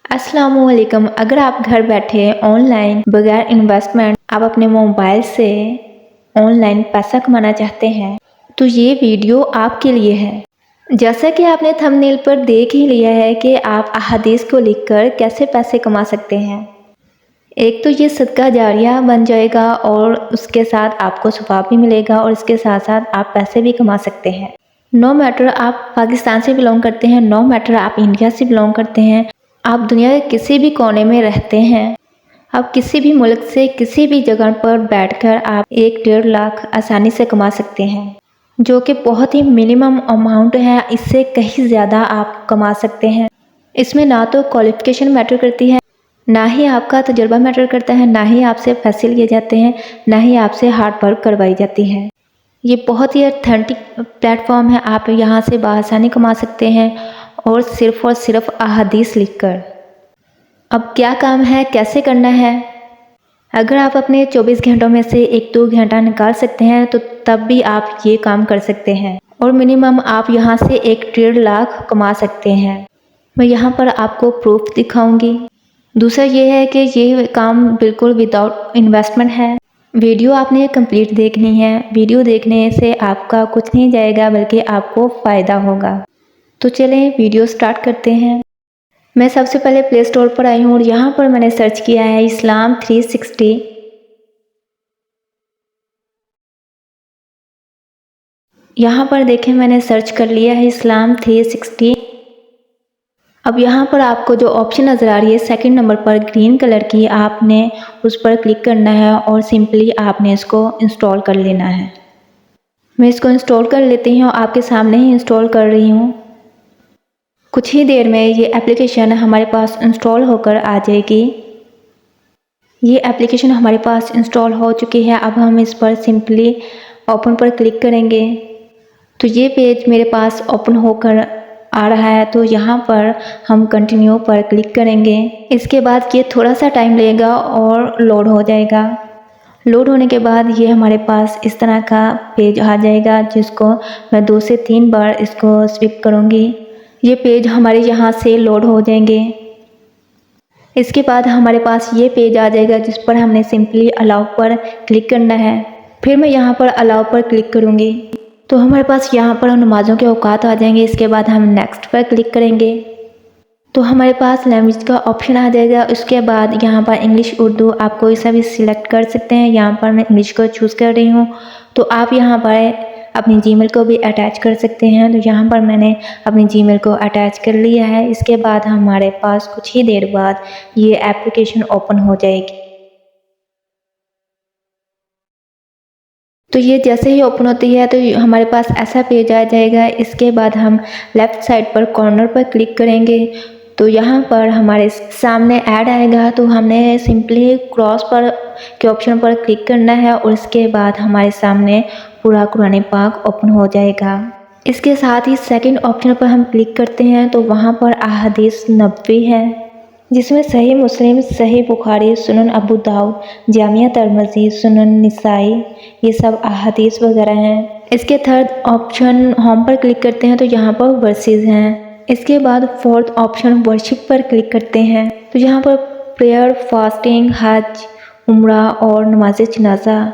अस्सलामुअलैकुम। अगर आप घर बैठे ऑनलाइन बगैर इन्वेस्टमेंट आप अपने मोबाइल से ऑनलाइन पैसा कमाना चाहते हैं तो ये वीडियो आपके लिए है। जैसा कि आपने थंबनेल पर देख ही लिया है कि आप अहादीस को लिखकर कैसे पैसे कमा सकते हैं। एक तो ये सदका जारिया बन जाएगा और उसके साथ आपको सवाब भी मिलेगा और इसके साथ साथ आप पैसे भी कमा सकते हैं। नो मैटर आप पाकिस्तान से बिलोंग करते हैं, नो मैटर आप इंडिया से बिलोंग करते हैं, आप दुनिया के किसी भी कोने में रहते हैं, आप किसी भी मुल्क से किसी भी जगह पर बैठकर आप 1-1.5 लाख आसानी से कमा सकते हैं, जो कि बहुत ही मिनिमम अमाउंट है। इससे कहीं ज़्यादा आप कमा सकते हैं। इसमें ना तो क्वालिफिकेशन मैटर करती है, ना ही आपका तजुर्बा मैटर करता है, ना ही आपसे पैसे लिए जाते हैं, ना ही आपसे हार्ड वर्क करवाई जाती है। ये बहुत ही ऑथेंटिक प्लेटफॉर्म है। आप यहाँ से बआसानी कमा सकते हैं और सिर्फ अहादीस लिखकर। अब क्या काम है, कैसे करना है? अगर आप अपने 24 घंटों में से 1-2 घंटा निकाल सकते हैं तो तब भी आप ये काम कर सकते हैं और मिनिमम आप यहाँ से 1-1.5 लाख कमा सकते हैं। मैं यहाँ पर आपको प्रूफ दिखाऊंगी। दूसरा ये है कि ये काम बिल्कुल विदाउट इन्वेस्टमेंट है। वीडियो आपने कंप्लीट देखनी है। वीडियो देखने से आपका कुछ नहीं जाएगा बल्कि आपको फ़ायदा होगा। तो चलें वीडियो स्टार्ट करते हैं। मैं सबसे पहले प्ले स्टोर पर आई हूँ और यहाँ पर मैंने सर्च किया है इस्लाम 360। यहाँ पर देखें मैंने सर्च कर लिया है इस्लाम 360। अब यहाँ पर आपको जो ऑप्शन नज़र आ रही है सेकंड नंबर पर ग्रीन कलर की, आपने उस पर क्लिक करना है और सिंपली आपने इसको इंस्टॉल कर लेना है। मैं इसको इंस्टॉल कर लेती हूँ, आपके सामने ही इंस्टॉल कर रही हूँ। कुछ ही देर में ये एप्लीकेशन हमारे पास इंस्टॉल होकर आ जाएगी। ये एप्लीकेशन हमारे पास इंस्टॉल हो चुकी है। अब हम इस पर सिंपली ओपन पर क्लिक करेंगे तो ये पेज मेरे पास ओपन होकर आ रहा है। तो यहाँ पर हम कंटिन्यू पर क्लिक करेंगे। इसके बाद ये थोड़ा सा टाइम लेगा और लोड हो जाएगा। लोड होने के बाद ये हमारे पास इस तरह का पेज आ जाएगा, जिसको मैं 2 से 3 बार इसको स्विप करूँगी। ये पेज हमारे यहाँ से लोड हो जाएंगे। इसके बाद हमारे पास ये पेज आ जाएगा जिस पर हमने सिंपली अलाउ पर क्लिक करना है। फिर मैं यहाँ पर अलाउ पर क्लिक करूँगी तो हमारे पास यहाँ पर नमाज़ों के औकात आ जाएंगे। इसके बाद हम नेक्स्ट पर क्लिक करेंगे तो हमारे पास लैंग्वेज का ऑप्शन आ जाएगा। उसके बाद यहाँ पर इंग्लिश, उर्दू आप कोई सा भी सिलेक्ट कर सकते हैं। यहाँ पर मैं इंग्लिश को चूज़ कर रही हूँ। तो आप यहाँ पर अपनी जीमेल को भी अटैच कर सकते हैं। तो यहाँ पर मैंने अपनी जीमेल को अटैच कर लिया है। इसके बाद हमारे पास कुछ ही देर बाद ये एप्लीकेशन ओपन हो जाएगी। तो ये जैसे ही ओपन होती है तो हमारे पास ऐसा पेज आ जाएगा। इसके बाद हम लेफ़्ट साइड पर कॉर्नर पर क्लिक करेंगे तो यहाँ पर हमारे सामने ऐड आएगा। तो हमने सिंपली क्रॉस पर के ऑप्शन पर क्लिक करना है और इसके बाद हमारे सामने पूरा कुरान पाक ओपन हो जाएगा। इसके साथ ही सेकंड ऑप्शन पर हम क्लिक करते हैं तो वहाँ पर अहादीस नबवी है, जिसमें सही मुस्लिम, सही बुखारी, सुनन अबू दाऊद, जामिया तिरमिज़ी, सुनन निसाई, ये सब अहादीस वगैरह हैं। इसके थर्ड ऑप्शन होम पर क्लिक करते हैं तो यहाँ पर वर्सेस हैं। इसके बाद फोर्थ ऑप्शन वर्शिप पर क्लिक करते हैं तो यहाँ पर प्रेयर, फास्टिंग, हज, उम्रा और नमाज जनाजा,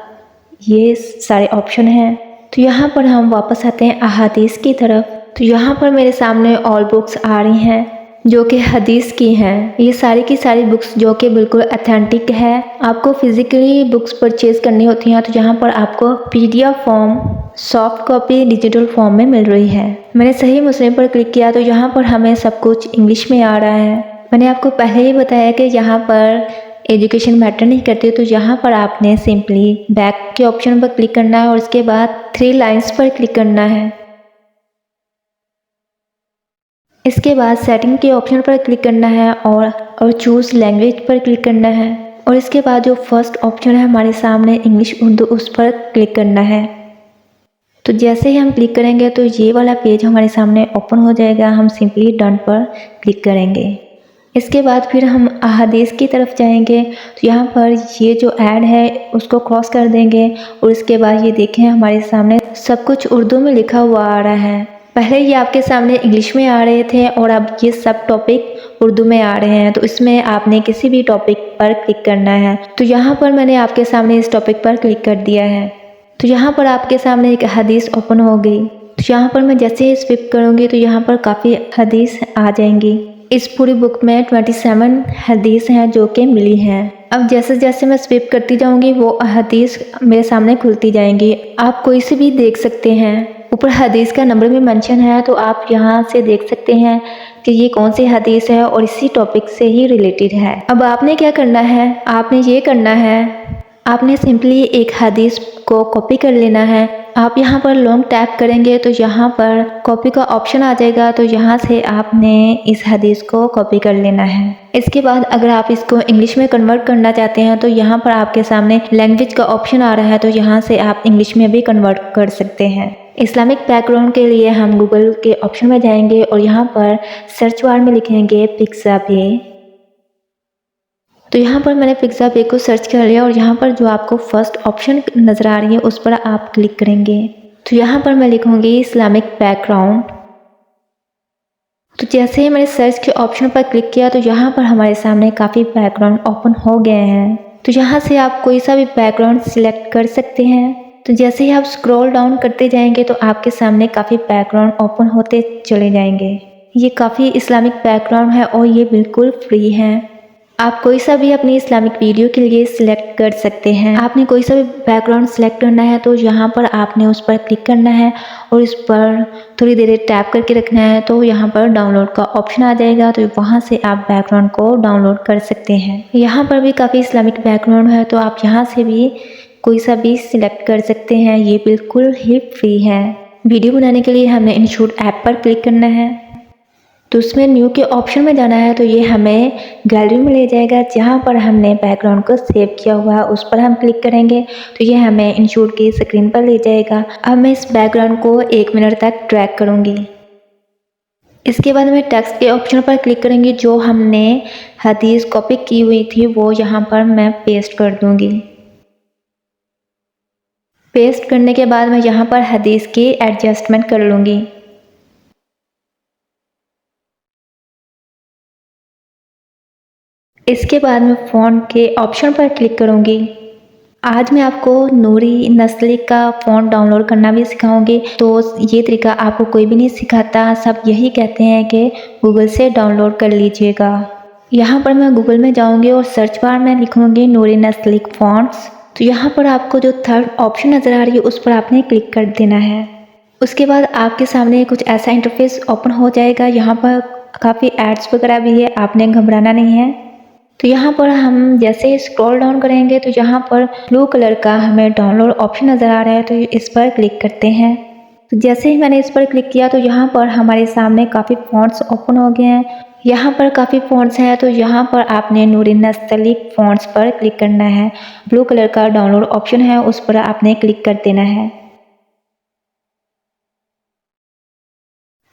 ये सारे ऑप्शन हैं। तो यहाँ पर हम वापस आते हैं अहादीस की तरफ। तो यहाँ पर मेरे सामने ऑल बुक्स आ रही हैं जो कि हदीस की हैं। ये सारी की सारी बुक्स जो कि बिल्कुल अथेंटिक है। आपको फिज़िकली बुक्स परचेज़ करनी होती हैं तो यहाँ पर आपको PDF form, soft copy digital form में मिल रही है। मैंने सही मुस्लिम पर क्लिक किया तो यहाँ पर हमें सब कुछ इंग्लिश में आ रहा है। मैंने आपको पहले ही बताया कि यहाँ पर एजुकेशन मैटर नहीं करती। तो यहाँ पर आपने सिंपली बैक के ऑप्शन पर क्लिक करना है और उसके बाद 3 लाइन्स पर क्लिक करना है। इसके बाद सेटिंग के ऑप्शन पर क्लिक करना है और चूज़ लैंग्वेज पर क्लिक करना है और इसके बाद जो फर्स्ट ऑप्शन है हमारे सामने इंग्लिश उर्दू, उस पर क्लिक करना है। तो जैसे ही हम क्लिक करेंगे तो ये वाला पेज हमारे सामने ओपन हो जाएगा। हम सिंपली डन पर क्लिक करेंगे। इसके बाद फिर हम अहादीस की तरफ जाएंगे तो यहाँ पर ये जो ऐड है उसको क्रॉस कर देंगे और इसके बाद ये देखें हमारे सामने सब कुछ उर्दू में लिखा हुआ आ रहा है। पहले ये आपके सामने इंग्लिश में आ रहे थे और अब ये सब टॉपिक उर्दू में आ रहे हैं, तो इसमें आपने किसी भी टॉपिक पर क्लिक करना है। तो यहाँ पर मैंने आपके सामने इस टॉपिक पर क्लिक कर दिया है। तो यहाँ पर आपके सामने एक हदीस ओपन हो गई। तो यहाँ पर मैं जैसे ही स्विप करूँगी तो यहाँ पर काफ़ी हदीस आ जाएंगी। इस पूरी बुक में 27 हदीस हैं जो कि मिली हैं। अब जैसे जैसे मैं स्विप करती जाऊंगी वो हदीस मेरे सामने खुलती जाएंगी। आप कोई से भी देख सकते हैं। ऊपर हदीस का नंबर भी मेंशन है, तो आप यहाँ से देख सकते हैं कि ये कौन सी हदीस है और इसी टॉपिक से ही रिलेटेड है। अब आपने क्या करना है, आपने ये करना है, आपने सिंपली एक हदीस को कॉपी कर लेना है। आप यहाँ पर लॉन्ग टैप करेंगे तो यहाँ पर कॉपी का ऑप्शन आ जाएगा, तो यहाँ से आपने इस हदीस को कॉपी कर लेना है। इसके बाद अगर आप इसको इंग्लिश में कन्वर्ट करना चाहते हैं तो यहाँ पर आपके सामने लैंग्वेज का ऑप्शन आ रहा है, तो यहाँ से आप इंग्लिश में भी कन्वर्ट कर सकते हैं। इस्लामिक बैकग्राउंड के लिए हम गूगल के ऑप्शन में जाएंगे और यहाँ पर सर्च बार में लिखेंगे पिक्सा पे। तो यहाँ पर मैंने पिक्सा पे को सर्च कर लिया और यहाँ पर जो आपको फर्स्ट ऑप्शन नज़र आ रही है उस पर आप क्लिक करेंगे। तो यहाँ पर मैं लिखूँगी इस्लामिक बैकग्राउंड। तो जैसे ही मैंने सर्च के ऑप्शन पर क्लिक किया तो यहाँ पर हमारे सामने काफ़ी बैकग्राउंड ओपन हो गए हैं। तो यहाँ से आप कोई सा भी बैकग्राउंड सिलेक्ट कर सकते हैं। तो जैसे ही आप स्क्रॉल डाउन करते जाएंगे तो आपके सामने काफ़ी बैकग्राउंड ओपन होते चले जाएंगे। ये काफ़ी इस्लामिक बैकग्राउंड है और ये बिल्कुल फ्री है। आप कोई सा भी अपनी इस्लामिक वीडियो के लिए सिलेक्ट कर सकते हैं। आपने कोई सा भी बैकग्राउंड सिलेक्ट करना है तो यहाँ पर आपने उस पर क्लिक करना है और इस पर थोड़ी देर टैप करके रखना है, तो यहाँ पर डाउनलोड का ऑप्शन आ जाएगा, तो वहाँ से आप बैकग्राउंड को डाउनलोड कर सकते हैं। यहाँ पर भी काफ़ी इस्लामिक बैकग्राउंड है, तो आप यहाँ से भी कोई सा भी सिलेक्ट कर सकते हैं। ये बिल्कुल ही फ्री है। वीडियो बनाने के लिए हमें इनशूट ऐप पर क्लिक करना है, तो उसमें न्यू के ऑप्शन में जाना है, तो ये हमें गैलरी में ले जाएगा जहाँ पर हमने बैकग्राउंड को सेव किया हुआ है, उस पर हम क्लिक करेंगे तो ये हमें इनशूट की स्क्रीन पर ले जाएगा। अब मैं इस बैकग्राउंड को 1 मिनट तक ड्रैग करूँगी। इसके बाद मैं टेक्स्ट के ऑप्शन पर क्लिक करेंगे। जो हमने हदीस कॉपी की हुई थी वो यहाँ पर मैं पेस्ट कर दूँगी। पेस्ट करने के बाद मैं यहाँ पर हदीस की एडजस्टमेंट कर लूँगी। इसके बाद मैं फ़ॉन्ट के ऑप्शन पर क्लिक करूँगी। आज मैं आपको नूरी नस्लिक का फ़ॉन्ट डाउनलोड करना भी सिखाऊंगी। तो ये तरीका आपको कोई भी नहीं सिखाता, सब यही कहते हैं कि गूगल से डाउनलोड कर लीजिएगा। यहाँ पर मैं गूगल में जाऊँगी और सर्च बार में लिखूँगी नूरी नस्लिक फ़ॉन्ट्स। तो यहाँ पर आपको जो थर्ड ऑप्शन नज़र आ रही है उस पर आपने क्लिक कर देना है। उसके बाद आपके सामने कुछ ऐसा इंटरफेस ओपन हो जाएगा। यहाँ पर काफ़ी एड्स वगैरह भी है, आपने घबराना नहीं है। तो यहाँ पर हम जैसे ही स्क्रॉल डाउन करेंगे तो यहाँ पर ब्लू कलर का हमें डाउनलोड ऑप्शन नज़र आ रहा है, तो इस पर क्लिक करते हैं। तो जैसे ही मैंने इस पर क्लिक किया तो यहाँ पर हमारे सामने काफ़ी फ़ॉन्ट्स ओपन हो गए हैं। यहाँ पर काफ़ी फ़ॉन्ट्स हैं, तो यहाँ पर आपने नूरी नस्तलिक फ़ॉन्ट्स पर क्लिक करना है। ब्लू कलर का डाउनलोड ऑप्शन है, उस पर आपने क्लिक कर देना है।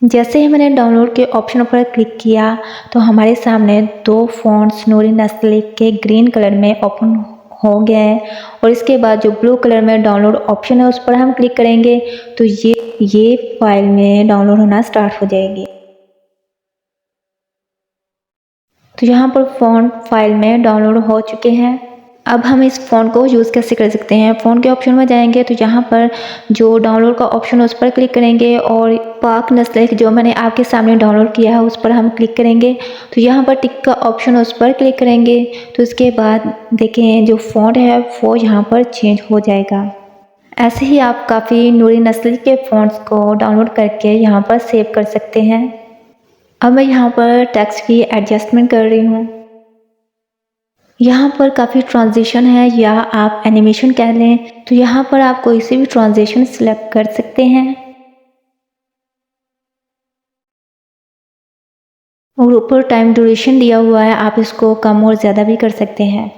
जैसे ही मैंने डाउनलोड के ऑप्शन पर क्लिक किया तो हमारे सामने 2 फ़ॉन्ट्स नूरी नस्लिक के ग्रीन कलर में ओपन हो गए हैं। और इसके बाद जो ब्लू कलर में डाउनलोड ऑप्शन है उस पर हम क्लिक करेंगे तो ये फाइल में डाउनलोड होना स्टार्ट हो जाएगी। तो यहाँ पर फ़ॉन्ट फाइल में डाउनलोड हो चुके हैं। अब हम इस फ़ॉन्ट को यूज़ कैसे कर सकते हैं। फ़ॉन्ट के ऑप्शन में जाएंगे तो यहाँ पर जो डाउनलोड का ऑप्शन है उस पर क्लिक करेंगे और पाक नस्लिक जो मैंने आपके सामने डाउनलोड किया है उस पर हम क्लिक करेंगे। तो यहाँ पर टिक का ऑप्शन है उस पर क्लिक करेंगे तो इसके बाद देखें जो फ़ॉन्ट है वो यहाँ पर चेंज हो जाएगा। ऐसे ही आप काफ़ी नूरी नस्लिक के फ़ॉन्ट्स को डाउनलोड करके यहाँ पर सेव कर सकते हैं। अब मैं यहाँ पर टेक्स्ट की एडजस्टमेंट कर रही हूँ। यहाँ पर काफ़ी ट्रांजिशन है या आप एनिमेशन कह लें, तो यहाँ पर आप कोई सी भी ट्रांजिशन सिलेक्ट कर सकते हैं और ऊपर टाइम ड्यूरेशन दिया हुआ है, आप इसको कम और ज़्यादा भी कर सकते हैं।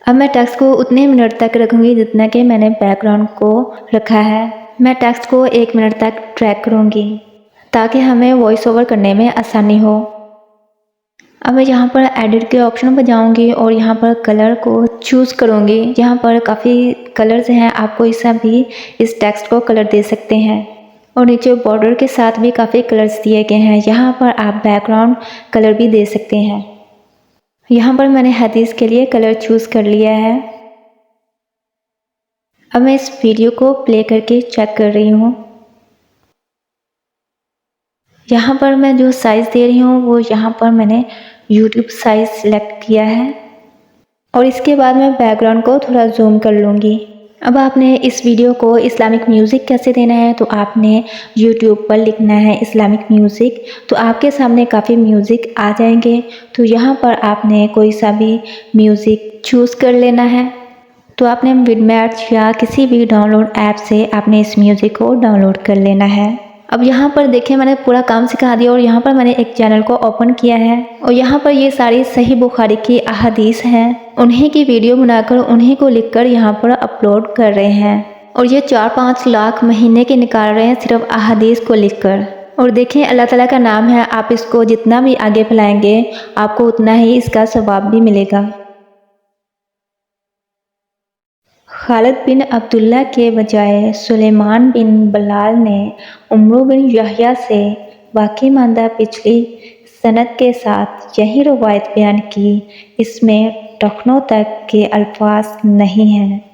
अब मैं टेक्स्ट को उतने मिनट तक रखूँगी जितना कि मैंने बैकग्राउंड को रखा है। मैं टेक्स्ट को 1 मिनट तक ट्रैक करूँगी ताकि हमें वॉइस ओवर करने में आसानी हो। अब मैं यहाँ पर एडिट के ऑप्शन पर जाऊँगी और यहाँ पर कलर को चूज़ करूँगी। यहाँ पर काफ़ी कलर्स हैं, आप कोई सा भी इस टेक्स्ट को कलर दे सकते हैं। और नीचे बॉर्डर के साथ भी काफ़ी कलर्स दिए गए हैं। यहाँ पर आप बैकग्राउंड कलर भी दे सकते हैं। यहाँ पर मैंने हदीस के लिए कलर चूज़ कर लिया है। अब मैं इस वीडियो को प्ले करके चेक कर रही हूँ। यहाँ पर मैं जो साइज़ दे रही हूँ वो यहाँ पर मैंने YouTube साइज़ सेलेक्ट किया है और इसके बाद मैं बैकग्राउंड को थोड़ा जूम कर लूँगी। अब आपने इस वीडियो को इस्लामिक म्यूज़िक कैसे देना है, तो आपने YouTube पर लिखना है इस्लामिक म्यूज़िक, तो आपके सामने काफ़ी म्यूज़िक आ जाएंगे। तो यहाँ पर आपने कोई सा भी म्यूज़िक चूज़ कर लेना है। तो आपने विडमैट या किसी भी डाउनलोड ऐप से आपने इस म्यूज़िक को डाउनलोड कर लेना है। अब यहाँ पर देखिए मैंने पूरा काम सिखा दिया और यहाँ पर मैंने एक चैनल को ओपन किया है और यहाँ पर ये सारी सही बुखारी की अहादीस हैं, उन्हीं की वीडियो बनाकर उन्हीं को लिखकर यहाँ पर अपलोड कर रहे हैं और ये 4-5 लाख महीने के निकाल रहे हैं सिर्फ अहादीस को लिखकर। और देखें अल्लाह ताला का नाम है, आप इसको जितना भी आगे फैलाएंगे आपको उतना ही इसका सवाब भी मिलेगा। खालिद बिन अब्दुल्ला के बजाय सुलेमान बिन बलाल ने उमरू बिन यहया से बाकी मानदा पिछली सनद के साथ यही रवायत बयान की। इसमें टखनों तक के अल्फाज नहीं हैं।